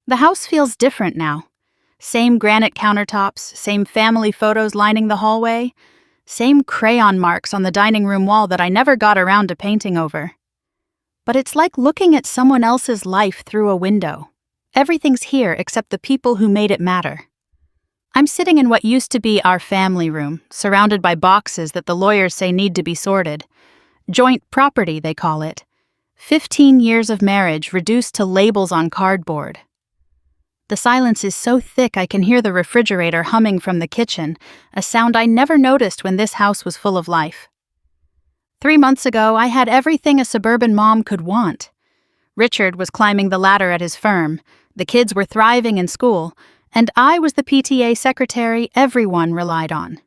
The house feels different now. Same granite countertops, same family photos lining the hallway, same crayon marks on the dining room wall that I never got around to painting over. But it's like looking at someone else's life through a window. Everything's here except the people who made it matter. I'm sitting in what used to be our family room, surrounded by boxes that the lawyers say need to be sorted. Joint property, they call it. 15 years of marriage reduced to labels on cardboard. The silence is so thick I can hear the refrigerator humming from the kitchen, a sound I never noticed when this house was full of life. 3 months ago, I had everything a suburban mom could want. Richard was climbing the ladder at his firm, the kids were thriving in school, and I was the PTA secretary everyone relied on.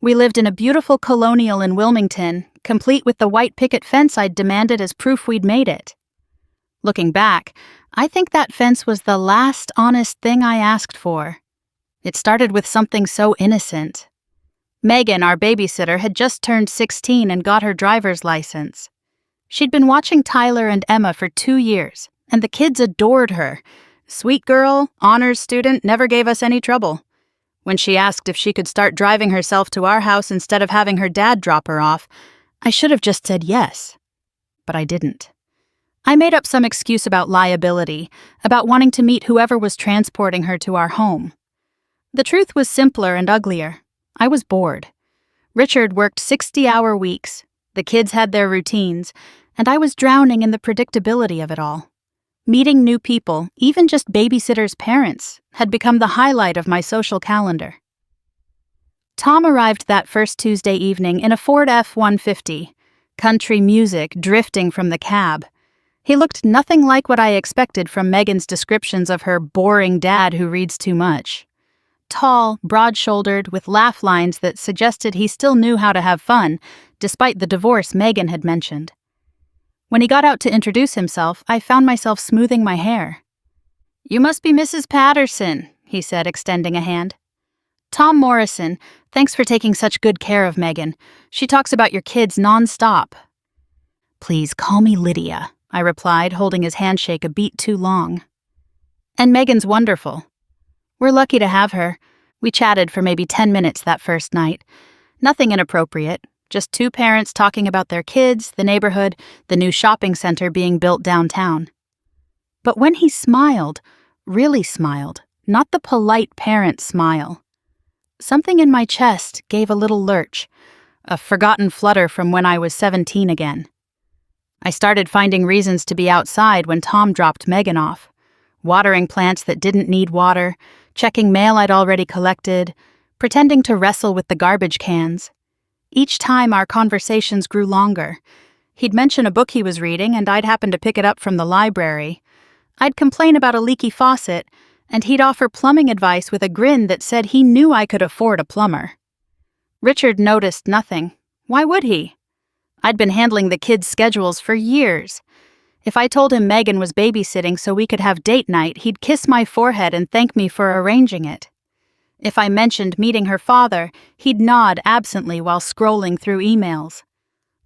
We lived in a beautiful colonial in Wilmington, complete with the white picket fence I'd demanded as proof we'd made it. Looking back, I think that fence was the last honest thing I asked for. It started with something so innocent. Megan, our babysitter, had just turned 16 and got her driver's license. She'd been watching Tyler and Emma for 2 years, and the kids adored her. Sweet girl, honors student, never gave us any trouble. When she asked if she could start driving herself to our house instead of having her dad drop her off, I should have just said yes. But I didn't. I made up some excuse about liability, about wanting to meet whoever was transporting her to our home. The truth was simpler and uglier. I was bored. Richard worked 60-hour weeks, the kids had their routines, and I was drowning in the predictability of it all. Meeting new people, even just babysitters' parents, had become the highlight of my social calendar. Tom arrived that first Tuesday evening in a Ford F-150, country music drifting from the cab. He looked nothing like what I expected from Megan's descriptions of her boring dad who reads too much. Tall, broad-shouldered, with laugh lines that suggested he still knew how to have fun, despite the divorce Megan had mentioned. When he got out to introduce himself, I found myself smoothing my hair. "You must be Mrs. Patterson," he said, extending a hand. "Tom Morrison, thanks for taking such good care of Megan. She talks about your kids non-stop." "Please call me Lydia," I replied, holding his handshake a beat too long. "And Megan's wonderful. We're lucky to have her." We chatted for maybe 10 minutes that first night. Nothing inappropriate, just two parents talking about their kids, the neighborhood, the new shopping center being built downtown. But when he smiled, really smiled, not the polite parent smile, something in my chest gave a little lurch, a forgotten flutter from when I was 17 again. I started finding reasons to be outside when Tom dropped Megan off, watering plants that didn't need water, checking mail I'd already collected, pretending to wrestle with the garbage cans. Each time our conversations grew longer. He'd mention a book he was reading, and I'd happen to pick it up from the library. I'd complain about a leaky faucet, and he'd offer plumbing advice with a grin that said he knew I could afford a plumber. Richard noticed nothing. Why would he? I'd been handling the kids' schedules for years. If I told him Megan was babysitting so we could have date night, he'd kiss my forehead and thank me for arranging it. If I mentioned meeting her father, he'd nod absently while scrolling through emails.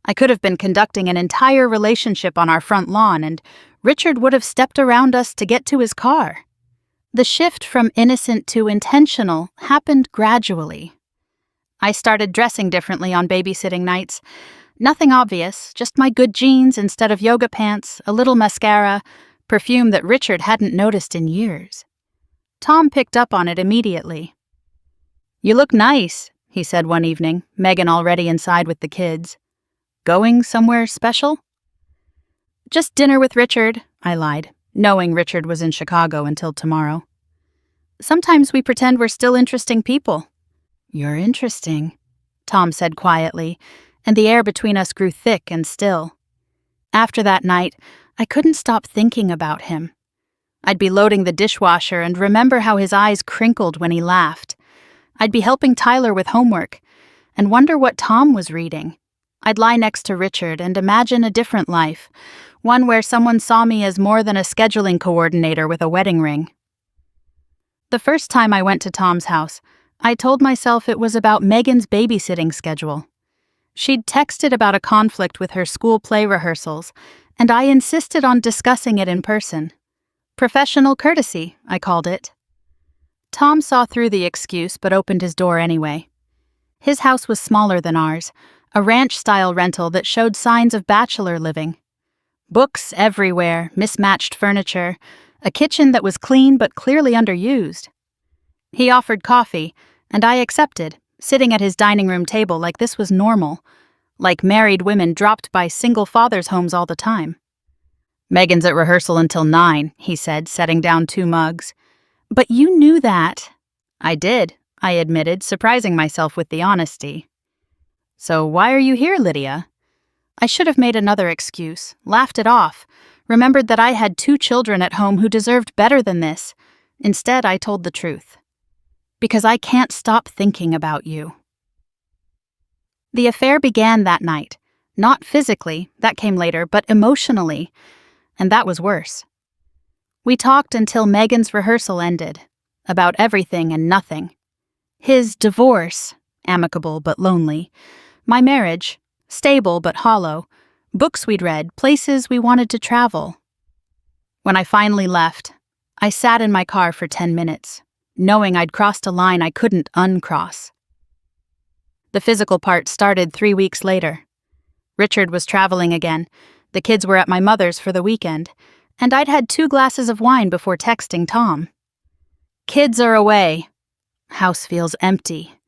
I could have been conducting an entire relationship on our front lawn, and Richard would have stepped around us to get to his car. The shift from innocent to intentional happened gradually. I started dressing differently on babysitting nights. Nothing obvious, just my good jeans instead of yoga pants, a little mascara, perfume that Richard hadn't noticed in years. Tom picked up on it immediately. "You look nice," he said one evening, Megan already inside with the kids. "Going somewhere special?" "Just dinner with Richard," I lied, knowing Richard was in Chicago until tomorrow. "Sometimes we pretend we're still interesting people." "You're interesting," Tom said quietly, and the air between us grew thick and still. After that night, I couldn't stop thinking about him. I'd be loading the dishwasher and remember how his eyes crinkled when he laughed. I'd be helping Tyler with homework and wonder what Tom was reading. I'd lie next to Richard and imagine a different life, one where someone saw me as more than a scheduling coordinator with a wedding ring. The first time I went to Tom's house, I told myself it was about Megan's babysitting schedule. She'd texted about a conflict with her school play rehearsals, and I insisted on discussing it in person. Professional courtesy, I called it. Tom saw through the excuse but opened his door anyway. His house was smaller than ours, a ranch-style rental that showed signs of bachelor living. Books everywhere, mismatched furniture, a kitchen that was clean but clearly underused. He offered coffee, and I accepted, sitting at his dining room table like this was normal, like married women dropped by single fathers' homes all the time. "Megan's at rehearsal until 9, he said, setting down 2 mugs. "But you knew that." "I did," I admitted, surprising myself with the honesty. "So why are you here, Lydia?" I should have made another excuse, laughed it off, remembered that I had 2 children at home who deserved better than this. Instead, I told the truth. "Because I can't stop thinking about you." The affair began that night. Not physically, that came later, but emotionally. And that was worse. We talked until Megan's rehearsal ended, about everything and nothing. His divorce, amicable but lonely. My marriage, stable but hollow. Books we'd read, places we wanted to travel. When I finally left, I sat in my car for 10 minutes, knowing I'd crossed a line I couldn't uncross. The physical part started 3 weeks later. Richard was traveling again. The kids were at my mother's for the weekend, and I'd had 2 glasses of wine before texting Tom. "Kids are away. House feels empty,"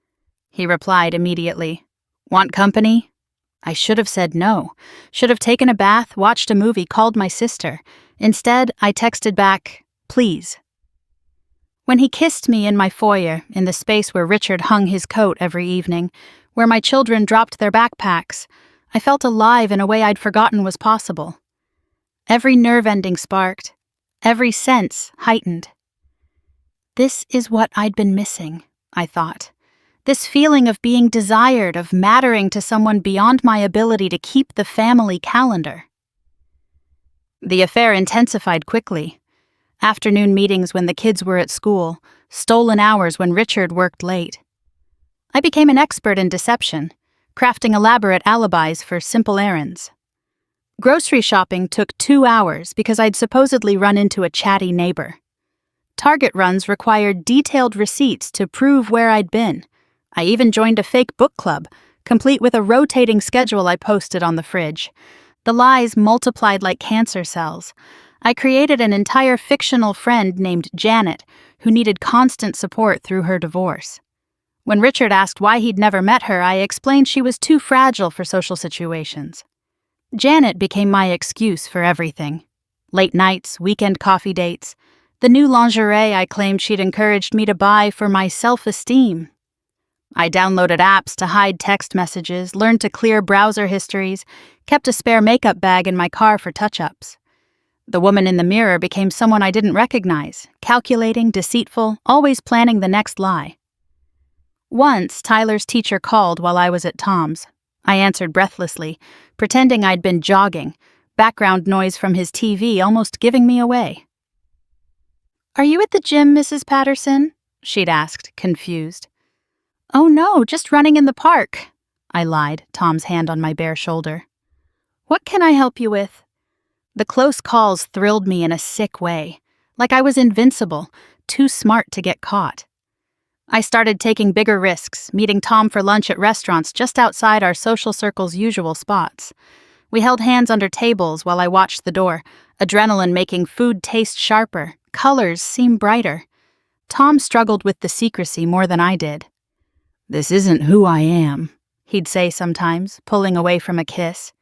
he replied immediately. "Want company?" I should have said no. Should have taken a bath, watched a movie, called my sister. Instead, I texted back, "Please." When he kissed me in my foyer, in the space where Richard hung his coat every evening, where my children dropped their backpacks, I felt alive in a way I'd forgotten was possible. Every nerve ending sparked, every sense heightened. This is what I'd been missing, I thought. This feeling of being desired, of mattering to someone beyond my ability to keep the family calendar. The affair intensified quickly. Afternoon meetings when the kids were at school, stolen hours when Richard worked late. I became an expert in deception, crafting elaborate alibis for simple errands. Grocery shopping took 2 hours because I'd supposedly run into a chatty neighbor. Target runs required detailed receipts to prove where I'd been. I even joined a fake book club, complete with a rotating schedule I posted on the fridge. The lies multiplied like cancer cells. I created an entire fictional friend named Janet, who needed constant support through her divorce. When Richard asked why he'd never met her, I explained she was too fragile for social situations. Janet became my excuse for everything. Late nights, weekend coffee dates, the new lingerie I claimed she'd encouraged me to buy for my self-esteem. I downloaded apps to hide text messages, learned to clear browser histories, kept a spare makeup bag in my car for touch-ups. The woman in the mirror became someone I didn't recognize, calculating, deceitful, always planning the next lie. Once, Tyler's teacher called while I was at Tom's. I answered breathlessly, pretending I'd been jogging, background noise from his TV almost giving me away. "Are you at the gym, Mrs. Patterson?" she'd asked, confused. "Oh no, just running in the park," I lied, Tom's hand on my bare shoulder. "What can I help you with?" The close calls thrilled me in a sick way, like I was invincible, too smart to get caught. I started taking bigger risks, meeting Tom for lunch at restaurants just outside our social circle's usual spots. We held hands under tables while I watched the door, adrenaline making food taste sharper, colors seem brighter. Tom struggled with the secrecy more than I did. "This isn't who I am," he'd say sometimes, pulling away from a kiss.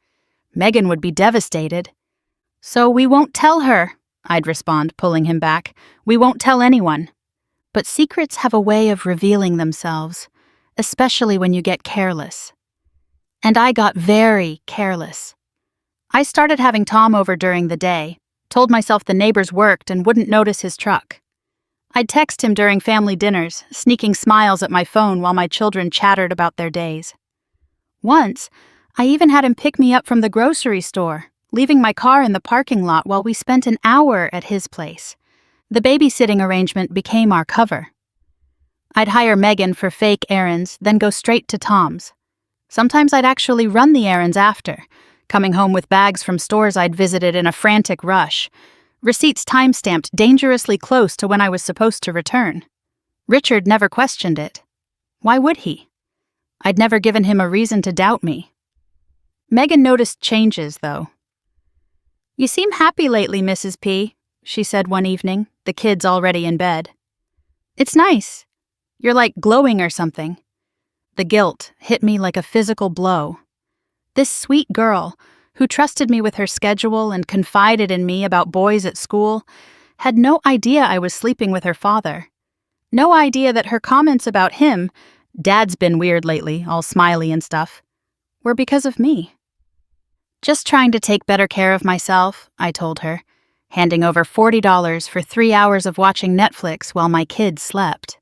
Megan would be devastated. "So we won't tell her," I'd respond, pulling him back. "We won't tell anyone." But secrets have a way of revealing themselves, especially when you get careless. And I got very careless. I started having Tom over during the day, told myself the neighbors worked and wouldn't notice his truck. I'd text him during family dinners, sneaking smiles at my phone while my children chattered about their days. Once, I even had him pick me up from the grocery store, leaving my car in the parking lot while we spent an hour at his place. The babysitting arrangement became our cover. I'd hire Megan for fake errands, then go straight to Tom's. Sometimes I'd actually run the errands after, coming home with bags from stores I'd visited in a frantic rush. Receipts time-stamped dangerously close to when I was supposed to return. Richard never questioned it. Why would he? I'd never given him a reason to doubt me. Megan noticed changes, though. "You seem happy lately, Mrs. P," she said one evening, the kids already in bed. "It's nice. You're like glowing or something." The guilt hit me like a physical blow. This sweet girl, who trusted me with her schedule and confided in me about boys at school, had no idea I was sleeping with her father. No idea that her comments about him, "Dad's been weird lately, all smiley and stuff," were because of me. "Just trying to take better care of myself," I told her, handing over $40 for 3 hours of watching Netflix while my kids slept.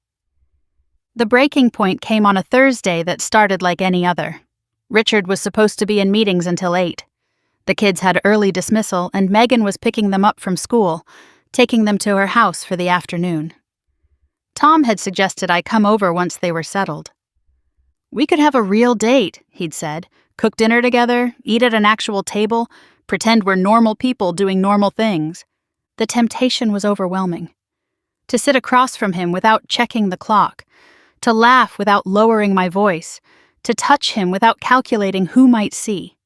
The breaking point came on a Thursday that started like any other. Richard was supposed to be in meetings until 8. The kids had early dismissal, and Megan was picking them up from school, taking them to her house for the afternoon. Tom had suggested I come over once they were settled. "We could have a real date," he'd said. "Cook dinner together, eat at an actual table, pretend we're normal people doing normal things." The temptation was overwhelming. To sit across from him without checking the clock, to laugh without lowering my voice, to touch him without calculating who might see.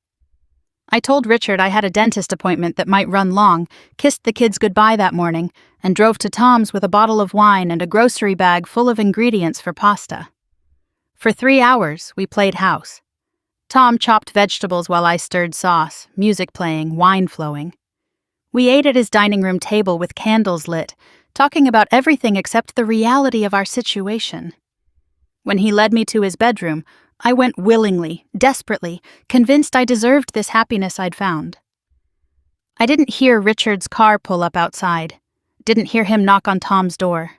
I told Richard I had a dentist appointment that might run long, kissed the kids goodbye that morning, and drove to Tom's with a bottle of wine and a grocery bag full of ingredients for pasta. For 3 hours, we played house. Tom chopped vegetables while I stirred sauce, music playing, wine flowing. We ate at his dining room table with candles lit, talking about everything except the reality of our situation. When he led me to his bedroom, I went willingly, desperately, convinced I deserved this happiness I'd found. I didn't hear Richard's car pull up outside, didn't hear him knock on Tom's door.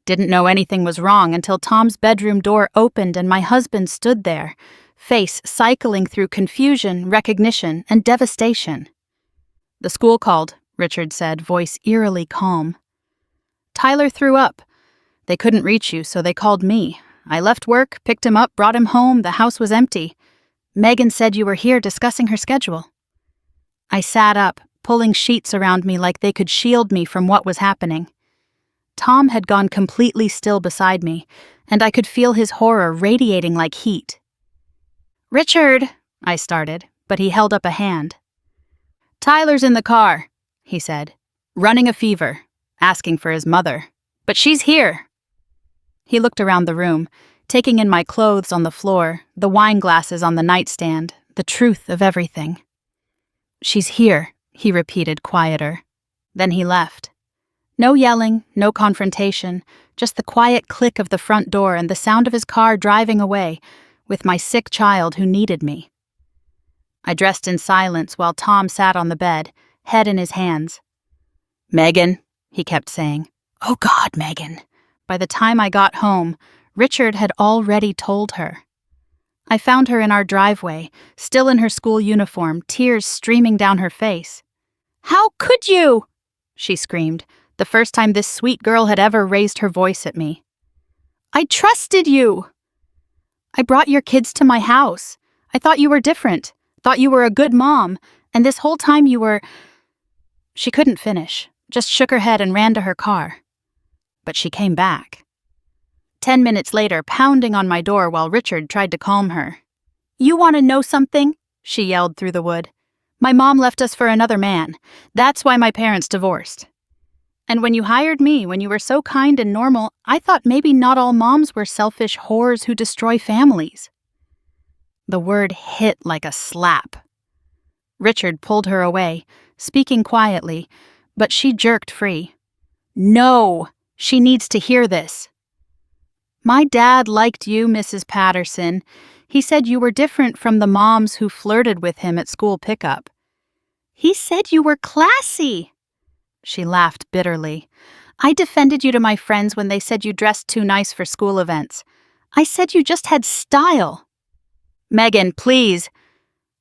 Didn't know anything was wrong until Tom's bedroom door opened and my husband stood there, face cycling through confusion, recognition, and devastation. "The school called," Richard said, voice eerily calm. "Tyler threw up. They couldn't reach you, so they called me. I left work, picked him up, brought him home. The house was empty. Megan said you were here discussing her schedule." I sat up, pulling sheets around me like they could shield me from what was happening. Tom had gone completely still beside me, and I could feel his horror radiating like heat. "Richard," I started, but he held up a hand. "Tyler's in the car," he said, "running a fever, asking for his mother. But she's here." He looked around the room, taking in my clothes on the floor, the wine glasses on the nightstand, the truth of everything. "She's here," he repeated, quieter. Then he left. No yelling, no confrontation, just the quiet click of the front door and the sound of his car driving away, with my sick child who needed me. I dressed in silence while Tom sat on the bed, head in his hands. "Megan," he kept saying. "Oh God, Megan." By the time I got home, Richard had already told her. I found her in our driveway, still in her school uniform, tears streaming down her face. "How could you?" she screamed, the first time this sweet girl had ever raised her voice at me. "I trusted you." "I brought your kids to my house. I thought you were different, thought you were a good mom, and this whole time you were—" She couldn't finish, just shook her head and ran to her car. But she came back. 10 minutes later, pounding on my door while Richard tried to calm her. "You want to know something?" she yelled through the wood. "My mom left us for another man. That's why my parents divorced. And when you hired me, when you were so kind and normal, I thought maybe not all moms were selfish whores who destroy families." The word hit like a slap. Richard pulled her away, speaking quietly, but she jerked free. "No! She needs to hear this." "My dad liked you, Mrs. Patterson. He said you were different from the moms who flirted with him at school pickup. He said you were classy." She laughed bitterly. "I defended you to my friends when they said you dressed too nice for school events. I said you just had style." "Megan, please."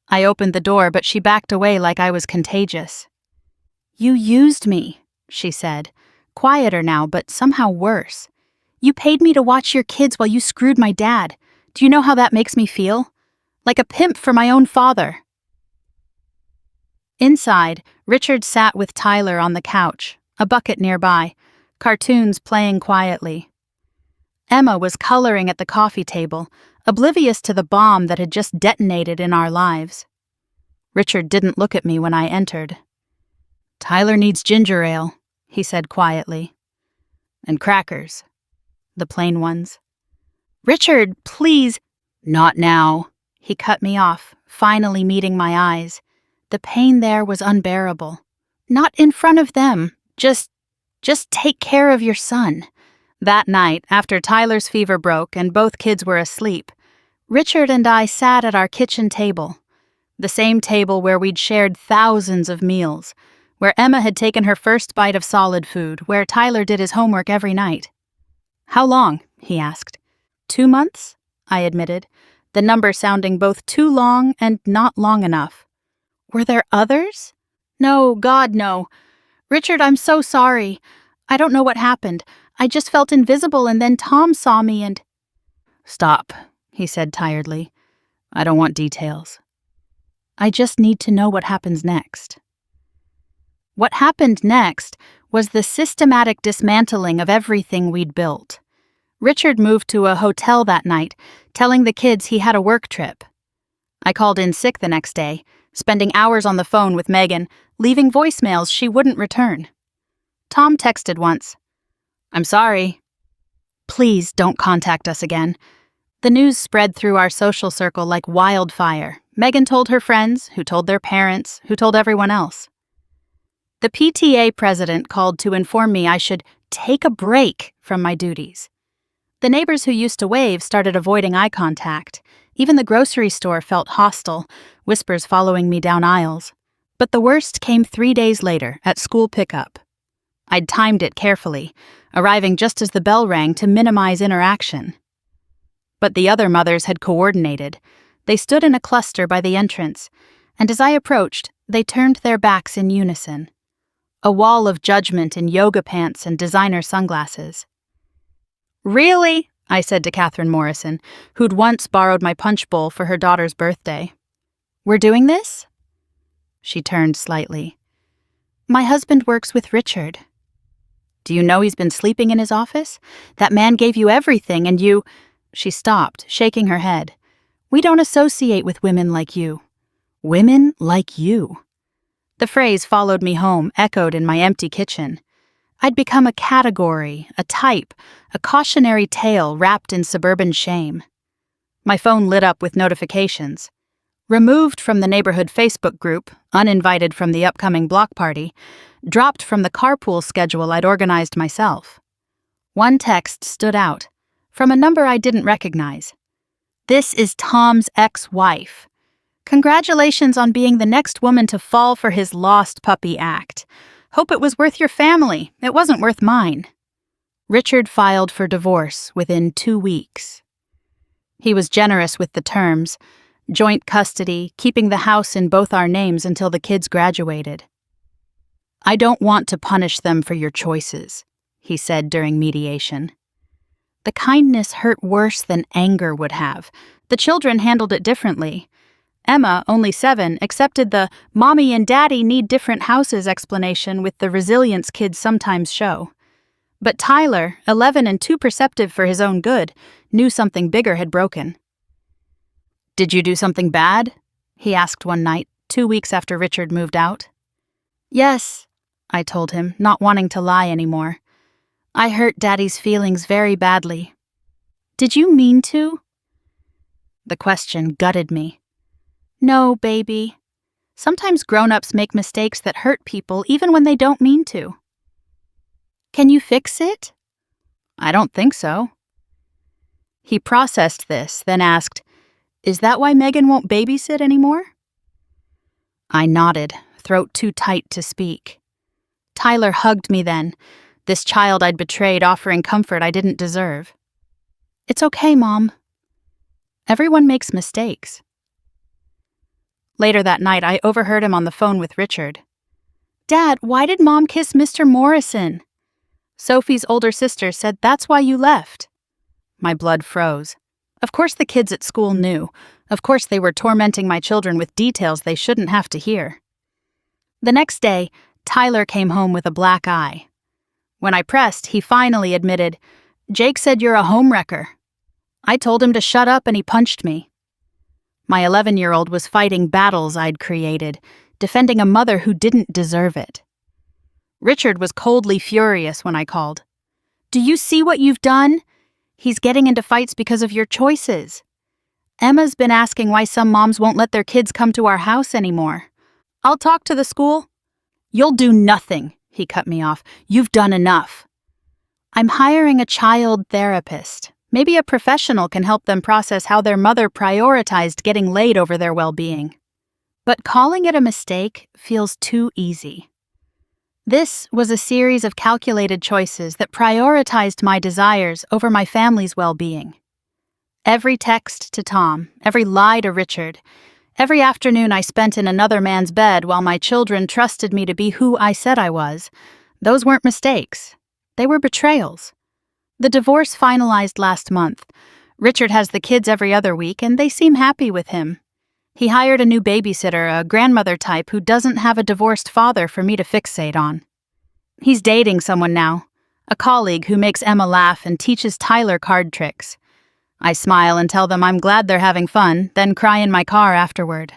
I opened the door, but she backed away like I was contagious. "You used me," she said, quieter now, but somehow worse. "You paid me to watch your kids while you screwed my dad. Do you know how that makes me feel? Like a pimp for my own father." Inside, Richard sat with Tyler on the couch, a bucket nearby, cartoons playing quietly. Emma was coloring at the coffee table, oblivious to the bomb that had just detonated in our lives. Richard didn't look at me when I entered. "Tyler needs ginger ale," he said quietly. "And crackers. The plain ones." "Richard, please." "Not now." He cut me off, finally meeting my eyes. The pain there was unbearable. "Not in front of them. Just take care of your son." That night, after Tyler's fever broke and both kids were asleep, Richard and I sat at our kitchen table. The same table where we'd shared thousands of meals, where Emma had taken her first bite of solid food, where Tyler did his homework every night. "How long?" he asked. 2 months, I admitted, the number sounding both too long and not long enough. "Were there others?" "No, God, no. Richard, I'm so sorry. I don't know what happened. I just felt invisible and then Tom saw me and—" "Stop," he said tiredly. "I don't want details. I just need to know what happens next." What happened next was the systematic dismantling of everything we'd built. Richard moved to a hotel that night, telling the kids he had a work trip. I called in sick the next day, spending hours on the phone with Megan, leaving voicemails she wouldn't return. Tom texted once, "I'm sorry. Please don't contact us again." The news spread through our social circle like wildfire. Megan told her friends, who told their parents, who told everyone else. The PTA president called to inform me I should take a break from my duties. The neighbors who used to wave started avoiding eye contact. Even the grocery store felt hostile, whispers following me down aisles. But the worst came 3 days later at school pickup. I'd timed it carefully, arriving just as the bell rang to minimize interaction. But the other mothers had coordinated. They stood in a cluster by the entrance, and as I approached, they turned their backs in unison. A wall of judgment in yoga pants and designer sunglasses. "Really?" I said to Catherine Morrison, who'd once borrowed my punch bowl for her daughter's birthday. "We're doing this?" She turned slightly. "My husband works with Richard." "Do you know he's been sleeping in his office? That man gave you everything and you—" She stopped, shaking her head. "We don't associate with women like you." "Women like you." The phrase followed me home, echoed in my empty kitchen. I'd become a category, a type, a cautionary tale wrapped in suburban shame. My phone lit up with notifications. Removed from the neighborhood Facebook group, uninvited from the upcoming block party, dropped from the carpool schedule I'd organized myself. One text stood out, from a number I didn't recognize. "This is Tom's ex-wife. Congratulations on being the next woman to fall for his lost puppy act. Hope it was worth your family. It wasn't worth mine." Richard filed for divorce within 2 weeks. He was generous with the terms: joint custody, keeping the house in both our names until the kids graduated. "I don't want to punish them for your choices," he said during mediation. The kindness hurt worse than anger would have. The children handled it differently. Emma, only 7, accepted the "mommy and daddy need different houses" explanation with the resilience kids sometimes show. But Tyler, 11 and too perceptive for his own good, knew something bigger had broken. "Did you do something bad?" he asked one night, 2 weeks after Richard moved out. "Yes," I told him, not wanting to lie anymore. "I hurt Daddy's feelings very badly." "Did you mean to?" The question gutted me. "No, baby. Sometimes grown-ups make mistakes that hurt people even when they don't mean to." "Can you fix it?" "I don't think so." He processed this, then asked, "Is that why Megan won't babysit anymore?" I nodded, throat too tight to speak. Tyler hugged me then, this child I'd betrayed offering comfort I didn't deserve. "It's okay, Mom. Everyone makes mistakes." Later that night, I overheard him on the phone with Richard. "Dad, why did Mom kiss Mr. Morrison?" Sophie's older sister said that's why you left. My blood froze. Of course the kids at school knew. Of course they were tormenting my children with details they shouldn't have to hear. The next day, Tyler came home with a black eye. When I pressed, he finally admitted, "Jake said you're a homewrecker." I told him to shut up and he punched me. My 11-year-old was fighting battles I'd created, defending a mother who didn't deserve it. Richard was coldly furious when I called. "Do you see what you've done? He's getting into fights because of your choices. Emma's been asking why some moms won't let their kids come to our house anymore. I'll talk to the school." "You'll do nothing," he cut me off. "You've done enough." "I'm hiring a child therapist. Maybe a professional can help them process how their mother prioritized getting laid over their well-being." But calling it a mistake feels too easy. This was a series of calculated choices that prioritized my desires over my family's well-being. Every text to Tom, every lie to Richard, every afternoon I spent in another man's bed while my children trusted me to be who I said I was, those weren't mistakes. They were betrayals. The divorce finalized last month. Richard has the kids every other week, and they seem happy with him. He hired a new babysitter, a grandmother type who doesn't have a divorced father for me to fixate on. He's dating someone now, a colleague who makes Emma laugh and teaches Tyler card tricks. I smile and tell them I'm glad they're having fun, then cry in my car afterward.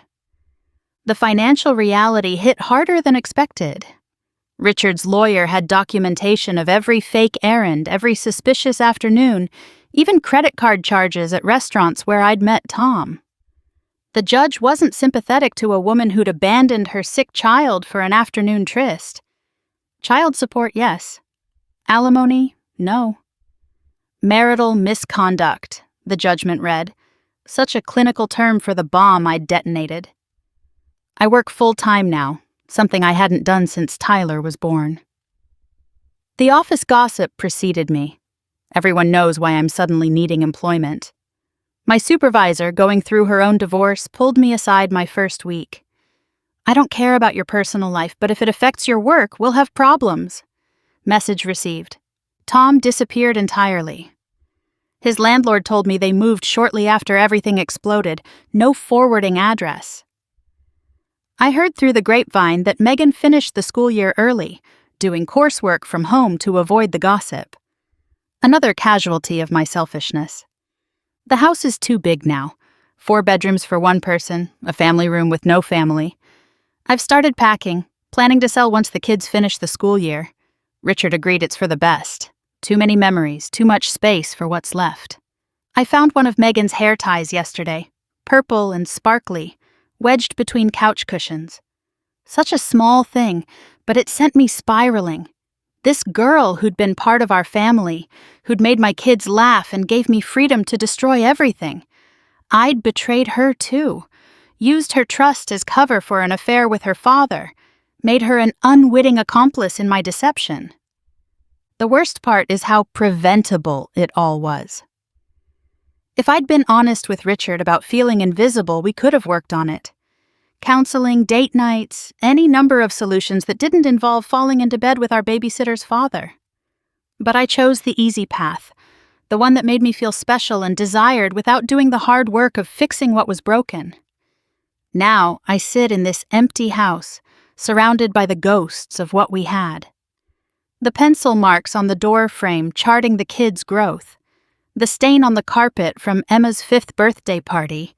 The financial reality hit harder than expected. Richard's lawyer had documentation of every fake errand, every suspicious afternoon, even credit card charges at restaurants where I'd met Tom. The judge wasn't sympathetic to a woman who'd abandoned her sick child for an afternoon tryst. Child support, yes. Alimony, no. Marital misconduct, the judgment read. Such a clinical term for the bomb I'd detonated. I work full-time now, something I hadn't done since Tyler was born. The office gossip preceded me. Everyone knows why I'm suddenly needing employment. My supervisor, going through her own divorce, pulled me aside my first week. "I don't care about your personal life, but if it affects your work, we'll have problems." Message received. Tom disappeared entirely. His landlord told me they moved shortly after everything exploded. No forwarding address. I heard through the grapevine that Megan finished the school year early, doing coursework from home to avoid the gossip. Another casualty of my selfishness. The house is too big now. 4 bedrooms for one person, a family room with no family. I've started packing, planning to sell once the kids finish the school year. Richard agreed it's for the best. Too many memories, too much space for what's left. I found one of Megan's hair ties yesterday, purple and sparkly, wedged between couch cushions. Such a small thing, but it sent me spiraling. This girl who'd been part of our family, who'd made my kids laugh and gave me freedom to destroy everything. I'd betrayed her too, used her trust as cover for an affair with her father, made her an unwitting accomplice in my deception. The worst part is how preventable it all was. If I'd been honest with Richard about feeling invisible, we could have worked on it. Counseling, date nights, any number of solutions that didn't involve falling into bed with our babysitter's father. But I chose the easy path, the one that made me feel special and desired without doing the hard work of fixing what was broken. Now I sit in this empty house, surrounded by the ghosts of what we had. The pencil marks on the door frame charting the kids' growth. The stain on the carpet from Emma's 5th birthday party.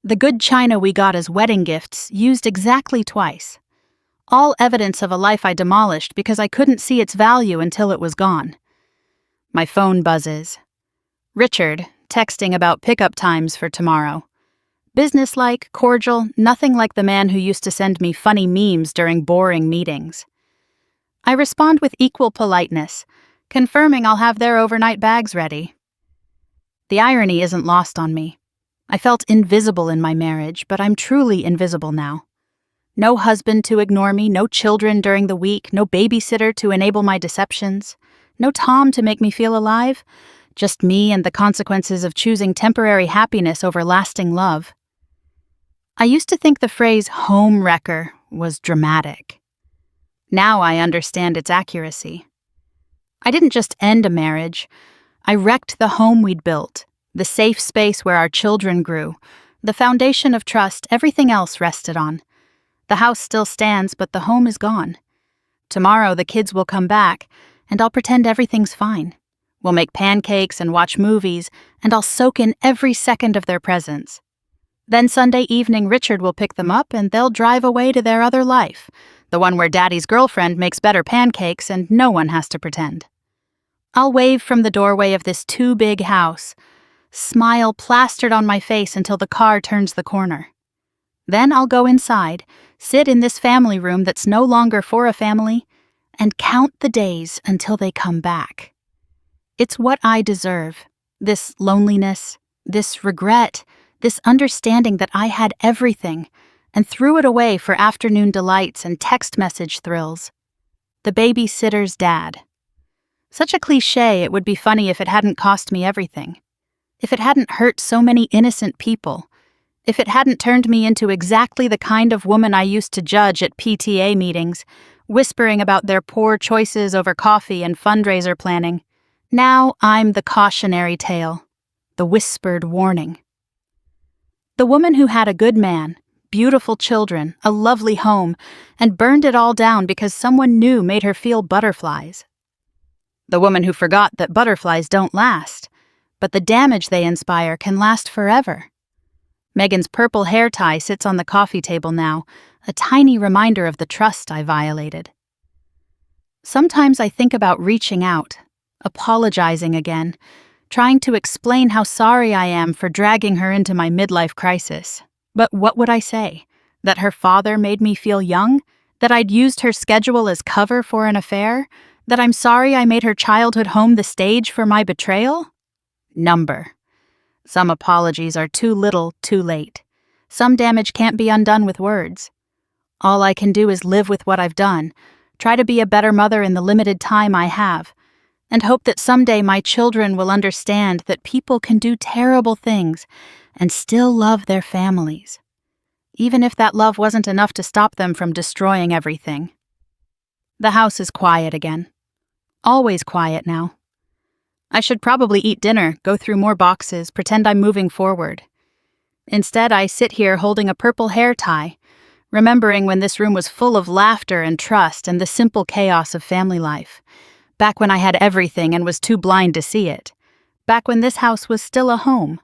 The good china we got as wedding gifts, used exactly twice. All evidence of a life I demolished because I couldn't see its value until it was gone. My phone buzzes. Richard, texting about pickup times for tomorrow. Businesslike, cordial, nothing like the man who used to send me funny memes during boring meetings. I respond with equal politeness, confirming I'll have their overnight bags ready. The irony isn't lost on me. I felt invisible in my marriage, but I'm truly invisible now. No husband to ignore me, no children during the week, no babysitter to enable my deceptions, no Tom to make me feel alive, just me and the consequences of choosing temporary happiness over lasting love. I used to think the phrase home wrecker was dramatic. Now I understand its accuracy. I didn't just end a marriage. I wrecked the home we'd built, the safe space where our children grew, the foundation of trust everything else rested on. The house still stands, but the home is gone. Tomorrow the kids will come back, and I'll pretend everything's fine. We'll make pancakes and watch movies, and I'll soak in every second of their presence. Then Sunday evening Richard will pick them up and they'll drive away to their other life, the one where Daddy's girlfriend makes better pancakes and no one has to pretend. I'll wave from the doorway of this too big house, smile plastered on my face until the car turns the corner. Then I'll go inside, sit in this family room that's no longer for a family, and count the days until they come back. It's what I deserve, this loneliness, this regret, this understanding that I had everything and threw it away for afternoon delights and text message thrills. The babysitter's dad. Such a cliché, it would be funny if it hadn't cost me everything. If it hadn't hurt so many innocent people. If it hadn't turned me into exactly the kind of woman I used to judge at PTA meetings, whispering about their poor choices over coffee and fundraiser planning. Now I'm the cautionary tale, the whispered warning. The woman who had a good man, beautiful children, a lovely home, and burned it all down because someone new made her feel butterflies. The woman who forgot that butterflies don't last, but the damage they inspire can last forever. Megan's purple hair tie sits on the coffee table now, a tiny reminder of the trust I violated. Sometimes I think about reaching out, apologizing again, trying to explain how sorry I am for dragging her into my midlife crisis. But what would I say? That her father made me feel young? That I'd used her schedule as cover for an affair? That I'm sorry I made her childhood home the stage for my betrayal? Number. Some apologies are too little, too late. Some damage can't be undone with words. All I can do is live with what I've done, try to be a better mother in the limited time I have, and hope that someday my children will understand that people can do terrible things and still love their families, even if that love wasn't enough to stop them from destroying everything. The house is quiet again. Always quiet now. I should probably eat dinner, go through more boxes, pretend I'm moving forward. Instead, I sit here holding a purple hair tie, remembering when this room was full of laughter and trust and the simple chaos of family life. Back when I had everything and was too blind to see it. Back when this house was still a home.